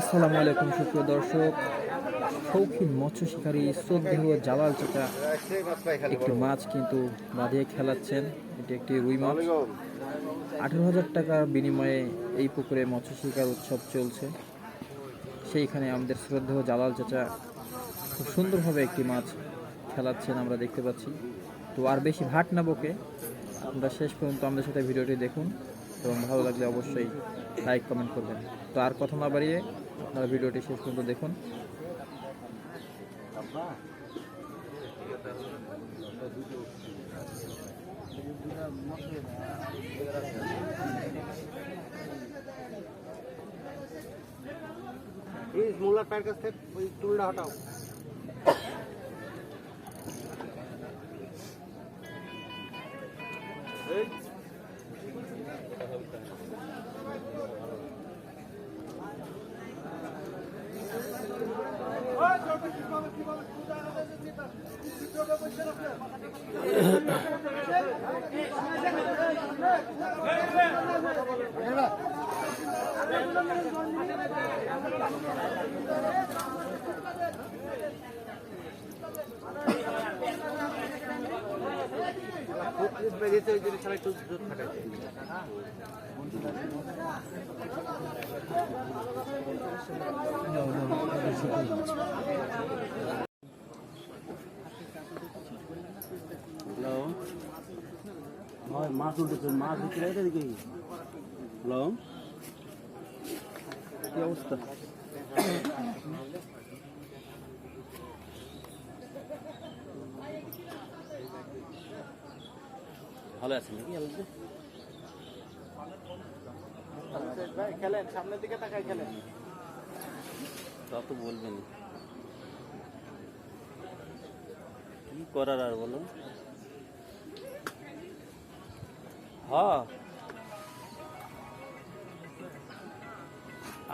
আসসালামু আলাইকুম সুপ্রিয় দর্শক, শৌখিন মৎস্য শিকারী শ্রদ্ধেয় জালাল চাচা একটি মাছ কিন্তু বাঁধিয়ে খেলাচ্ছেন। এটি একটি রুই মাছ। 18,000 টাকার বিনিময়ে এই পুকুরে মৎস্য শিকার উৎসব চলছে। সেইখানে আমাদের শ্রদ্ধেয় জালাল চাচা খুব সুন্দরভাবে একটি মাছ খেলাচ্ছেন আমরা দেখতে পাচ্ছি। তো আর বেশি ভাট না বকে আপনারা শেষ পর্যন্ত আমাদের সাথে ভিডিওটি দেখুন এবং ভালো লাগলে অবশ্যই লাইক কমেন্ট করবেন। তো আর কথা না বাড়িয়ে আপনারা ভিডিওটি শেষ পর্যন্ত দেখুন। মোল্লার পায়ের কাছ থেকে ওই টুলটা হটাও। হ্যালো, মাছ উঠেছে, মাছ বিক্রি হয় দেখি। হ্যালো, কি অবস্থা? ভালো আছেন নাকি? খেলেন, সামনের দিকে তাকাই খেলেন। তা তো বলবেন, কি করার আর বলো। হ্যাঁ,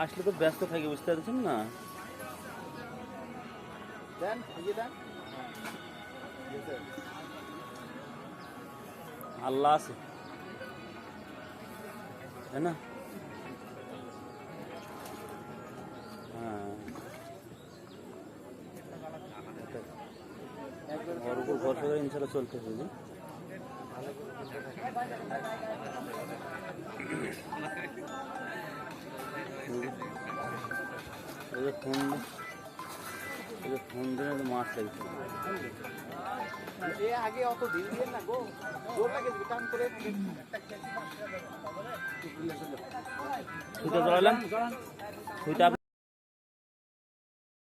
আসলে তো ব্যস্ত থাকি, বুঝতে পারছেন না। দেন আল্লাহ আছে, তাই না? হ্যাঁ, ওর উপর ভরসা করে ইনশাল্লাহ চলতে হবে। ফোন দিয়ে মাছ লাগছে। আগে অত দিন দিয়ে না গো, টান করে ছুটে জড়ালাম।